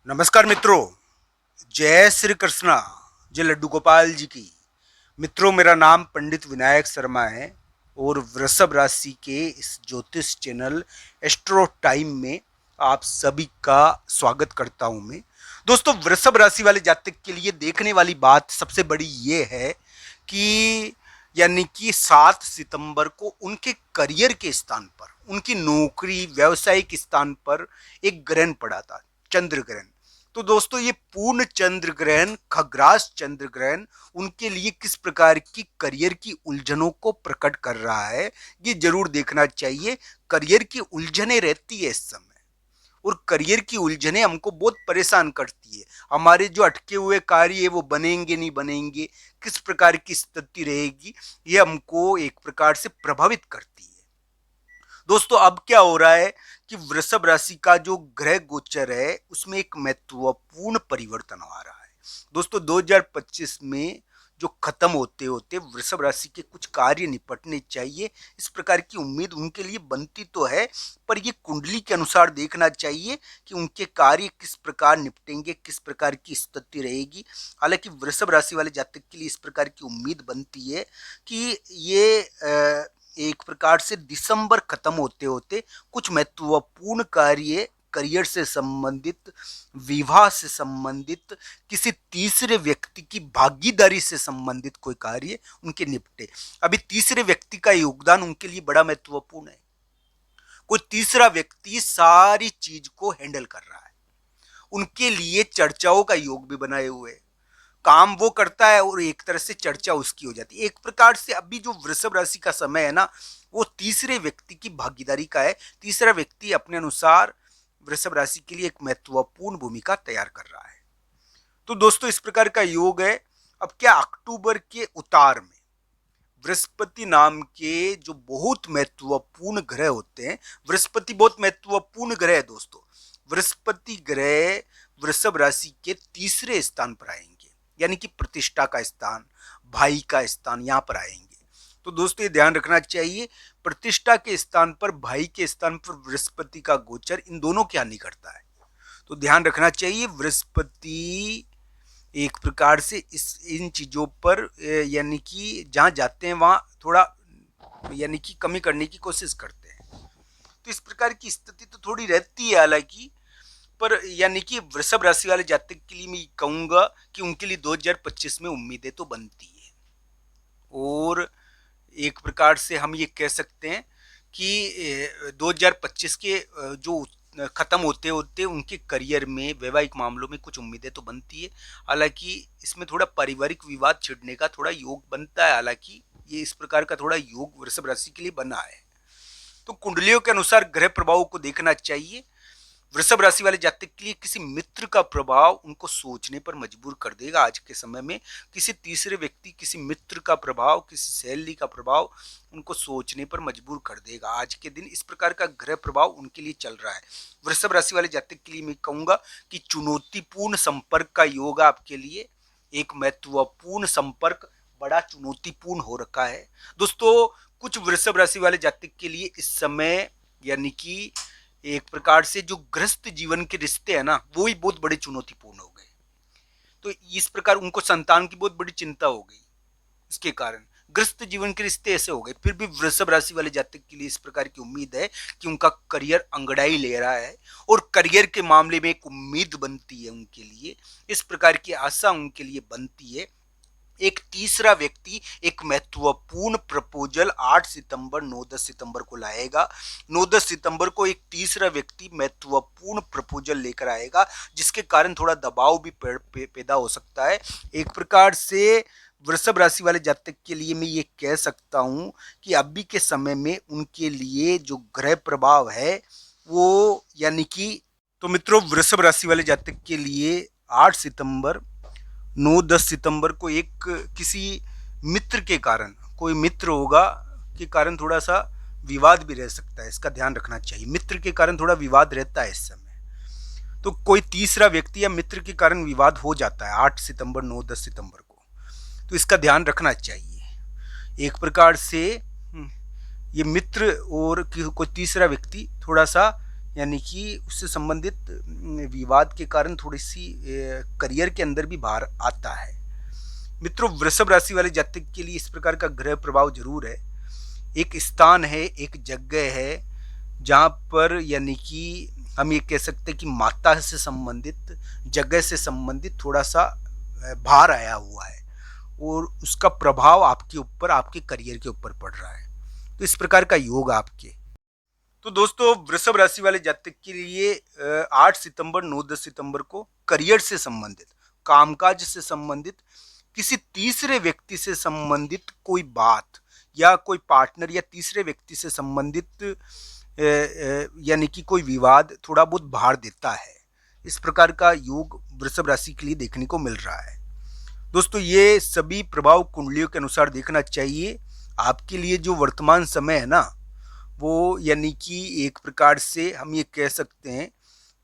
नमस्कार मित्रों, जय श्री कृष्णा, जय लड्डू गोपाल जी की। मित्रों, मेरा नाम पंडित विनायक शर्मा है और वृषभ राशि के इस ज्योतिष चैनल एस्ट्रो टाइम में आप सभी का स्वागत करता हूं मैं। दोस्तों, वृषभ राशि वाले जातक के लिए देखने वाली बात सबसे बड़ी ये है कि यानी कि 7 सितंबर को उनके करियर के स्थान पर, उनकी नौकरी व्यावसायिक स्थान पर एक ग्रहण पड़ा था, चंद्र ग्रहण। तो दोस्तों, ये पूर्ण चंद्र ग्रहण, खग्रास चंद्र ग्रहण उनके लिए किस प्रकार की करियर की उलझनों को प्रकट कर रहा है, ये जरूर देखना चाहिए। करियर की उलझने रहती है इस समय, और करियर की उलझने हमको बहुत परेशान करती है। हमारे जो अटके हुए कार्य है वो बनेंगे नहीं बनेंगे, किस प्रकार की स्थिति रहेगी, ये हमको एक प्रकार से प्रभावित करती है। दोस्तों, अब क्या हो रहा है कि वृषभ राशि का जो ग्रह गोचर है उसमें एक महत्वपूर्ण परिवर्तन आ रहा है। दोस्तों, 2025 में जो खत्म होते होते वृषभ राशि के कुछ कार्य निपटने चाहिए, इस प्रकार की उम्मीद उनके लिए बनती तो है, पर ये कुंडली के अनुसार देखना चाहिए कि उनके कार्य किस प्रकार निपटेंगे, किस प्रकार की स्थिति रहेगी। हालांकि वृषभ राशि वाले जातक के लिए इस प्रकार की उम्मीद बनती है कि ये एक प्रकार से दिसंबर खत्म होते होते कुछ महत्वपूर्ण कार्य, करियर से संबंधित, विवाह से संबंधित, किसी तीसरे व्यक्ति की भागीदारी से संबंधित कोई कार्य उनके निपटे। अभी तीसरे व्यक्ति का योगदान उनके लिए बड़ा महत्वपूर्ण है। कोई तीसरा व्यक्ति सारी चीज को हैंडल कर रहा है, उनके लिए चर्चाओं का योग भी बनाए हुए। काम वो करता है और एक तरह से चर्चा उसकी हो जाती है। एक प्रकार से अभी जो वृषभ राशि का समय है ना, वो तीसरे व्यक्ति की भागीदारी का है। तीसरा व्यक्ति अपने अनुसार वृषभ राशि के लिए एक महत्वपूर्ण भूमिका तैयार कर रहा है। तो दोस्तों, इस प्रकार का योग है। अब क्या, अक्टूबर के उतार में बृहस्पति नाम के जो बहुत महत्वपूर्ण ग्रह होते हैं, बृहस्पति बहुत महत्वपूर्ण ग्रह है दोस्तों। बृहस्पति ग्रह वृषभ राशि के तीसरे स्थान पर आएंगे, यानी कि प्रतिष्ठा का स्थान, भाई का स्थान, यहां पर आएंगे। तो दोस्तों, ये ध्यान रखना चाहिए, प्रतिष्ठा के स्थान पर, भाई के स्थान पर बृहस्पति का गोचर इन दोनों की हानि करता है। तो ध्यान रखना चाहिए। बृहस्पति एक प्रकार से इस इन चीजों पर यानी कि जहां जाते हैं वहां थोड़ा यानी कि कमी करने की कोशिश करते हैं। तो इस प्रकार की स्थिति तो थोड़ी रहती है हालांकि, पर यानी कि वृषभ राशि वाले जातक के लिए मैं कहूंगा कि उनके लिए 2025 में उम्मीदें तो बनती है। और एक प्रकार से हम ये कह सकते हैं कि 2025 के जो खत्म होते होते उनके करियर में, वैवाहिक मामलों में कुछ उम्मीदें तो बनती है। हालांकि इसमें थोड़ा पारिवारिक विवाद छिड़ने का थोड़ा योग बनता है। हालांकि ये इस प्रकार का थोड़ा योग वृषभ राशि के लिए बना है। तो कुंडलियों के अनुसार ग्रह प्रभावों को देखना चाहिए। वृषभ राशि वाले जातक के लिए किसी मित्र का प्रभाव उनको सोचने पर मजबूर कर देगा आज के समय में। किसी तीसरे व्यक्ति, किसी मित्र का प्रभाव, किसी सहेली का प्रभाव उनको सोचने पर मजबूर कर देगा आज के दिन। इस प्रकार का ग्रह प्रभाव उनके लिए चल रहा है। वृषभ राशि वाले जातक के लिए मैं कहूंगा कि चुनौतीपूर्ण संपर्क का योग आपके लिए, एक महत्वपूर्ण संपर्क बड़ा चुनौतीपूर्ण हो रखा है दोस्तों। कुछ वृषभ राशि वाले जातक के लिए इस समय यानी कि एक प्रकार से जो ग्रस्त जीवन के रिश्ते हैं ना, वो ही बहुत बड़े चुनौतीपूर्ण हो गए। तो इस प्रकार उनको संतान की बहुत बड़ी चिंता हो गई, इसके कारण ग्रस्त जीवन के रिश्ते ऐसे हो गए। फिर भी वृषभ राशि वाले जातक के लिए इस प्रकार की उम्मीद है कि उनका करियर अंगड़ाई ले रहा है, और करियर के मामले में एक उम्मीद बनती है उनके लिए, इस प्रकार की आशा उनके लिए बनती है। एक तीसरा व्यक्ति एक महत्वपूर्ण प्रपोजल 8 सितंबर 9-10 सितंबर को लाएगा। 9-10 सितंबर को एक तीसरा व्यक्ति महत्वपूर्ण प्रपोजल लेकर आएगा, जिसके कारण थोड़ा दबाव भी पैदा हो सकता है। एक प्रकार से वृषभ राशि वाले जातक के लिए मैं ये कह सकता हूं कि अभी के समय में उनके लिए जो ग्रह प्रभाव है वो यानी कि, तो मित्रों, वृषभ राशि वाले जातक के लिए 8 सितंबर 9-10 सितंबर को एक किसी मित्र के कारण, कोई मित्र होगा के कारण थोड़ा सा विवाद भी रह सकता है, इसका ध्यान रखना चाहिए। मित्र के कारण थोड़ा विवाद रहता है इस समय। तो कोई तीसरा व्यक्ति या मित्र के कारण विवाद हो जाता है 8 सितंबर 9-10 सितंबर को, तो इसका ध्यान रखना चाहिए। एक प्रकार से ये मित्र और कोई तीसरा व्यक्ति थोड़ा सा यानी कि उससे संबंधित विवाद के कारण थोड़ी सी करियर के अंदर भी बाहर आता है। मित्रों, वृषभ राशि वाले जातक के लिए इस प्रकार का ग्रह प्रभाव जरूर है। एक स्थान है, एक जगह है जहाँ पर यानी कि हम ये कह सकते हैं कि माता से संबंधित, जगह से संबंधित थोड़ा सा भार आया हुआ है और उसका प्रभाव आपके ऊपर, आपके करियर के ऊपर पड़ रहा है। तो इस प्रकार का योग आपके। तो दोस्तों, वृषभ राशि वाले जातक के लिए 8 सितंबर 9-10 सितंबर को करियर से संबंधित, कामकाज से संबंधित, किसी तीसरे व्यक्ति से संबंधित कोई बात या कोई पार्टनर या तीसरे व्यक्ति से संबंधित यानी कि कोई विवाद थोड़ा बहुत भार देता है। इस प्रकार का योग वृषभ राशि के लिए देखने को मिल रहा है। दोस्तों, ये सभी प्रभाव कुंडलियों के अनुसार देखना चाहिए। आपके लिए जो वर्तमान समय है ना, वो यानी कि एक प्रकार से हम ये कह सकते हैं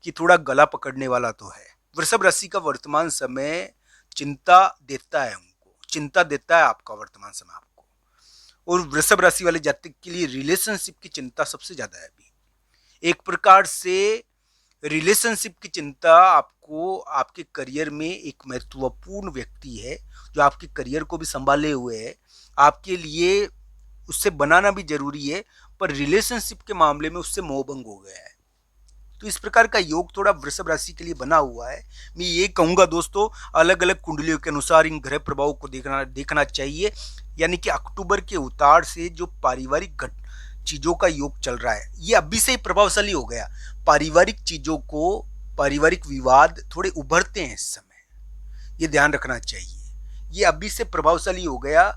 कि थोड़ा गला पकड़ने वाला तो है। वृषभ राशि का वर्तमान समय चिंता देता है, उनको चिंता देता है आपका वर्तमान समय आपको। और वृषभ राशि वाले जातक के लिए रिलेशनशिप की चिंता सबसे ज्यादा है अभी। एक प्रकार से रिलेशनशिप की चिंता आपको, आपके करियर में एक महत्वपूर्ण व्यक्ति है जो आपके करियर को भी संभाले हुए है, आपके लिए उससे बनाना भी जरूरी है, पर रिलेशनशिप के मामले में उससे मोहभंग हो गया है। तो इस प्रकार का योग थोड़ा वृषभ राशि के लिए बना हुआ है। मैं ये कहूंगा दोस्तों, अलग अलग कुंडलियों के अनुसार इन ग्रह प्रभावों को देखना चाहिए। यानी कि अक्टूबर के उतार से जो पारिवारिक चीजों का योग चल रहा है, ये अभी से ही प्रभावशाली हो गया। पारिवारिक चीजों को, पारिवारिक विवाद थोड़े उभरते हैं इस समय, ये ध्यान रखना चाहिए। ये अभी से प्रभावशाली हो गया।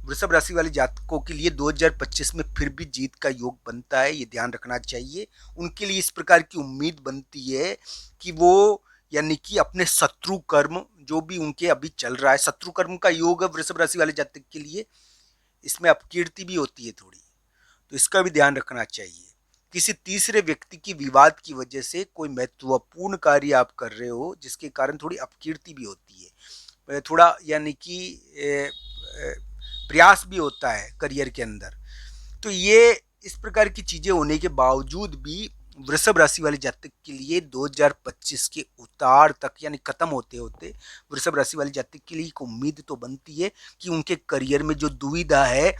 वृषभ राशि वाले जातकों के लिए 2025 में फिर भी जीत का योग बनता है, ये ध्यान रखना चाहिए। उनके लिए इस प्रकार की उम्मीद बनती है कि वो यानी कि अपने शत्रु कर्म जो भी उनके अभी चल रहा है, शत्रु कर्म का योग है वृषभ राशि वाले जातक के लिए, इसमें अपकीर्ति भी होती है थोड़ी, तो इसका भी ध्यान रखना चाहिए। किसी तीसरे व्यक्ति की विवाद की वजह से कोई महत्वपूर्ण कार्य आप कर रहे हो जिसके कारण थोड़ी अपकीर्ति भी होती है, थोड़ा यानी कि प्रयास भी होता है करियर के अंदर। तो ये इस प्रकार की चीजें होने के बावजूद भी वृषभ राशि वाले जातक के लिए 2025 के उतार तक यानी खत्म होते होते वृषभ राशि वाले जातक के लिए एक उम्मीद तो बनती है कि उनके करियर में जो दुविधा है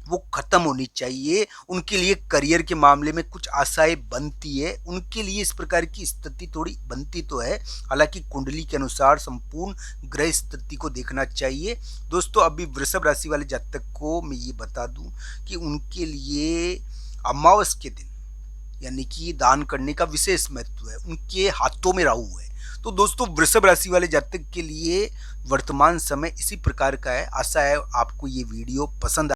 वो खत्म होनी चाहिए। उनके लिए करियर के मामले में कुछ आशाएं बनती है, उनके लिए इस प्रकार की स्थिति थोड़ी बनती तो है। हालांकि कुंडली के अनुसार संपूर्ण ग्रह स्थिति को देखना चाहिए। दोस्तों, अभी वृषभ राशि वाले जातक को मैं ये बता दूं कि उनके लिए अमावस के दिन यानी कि दान करने का विशेष महत्व है, उनके हाथों में राहु है। तो दोस्तों, वृषभ राशि वाले जातक के लिए वर्तमान समय इसी प्रकार का है। आशा है आपको ये वीडियो पसंद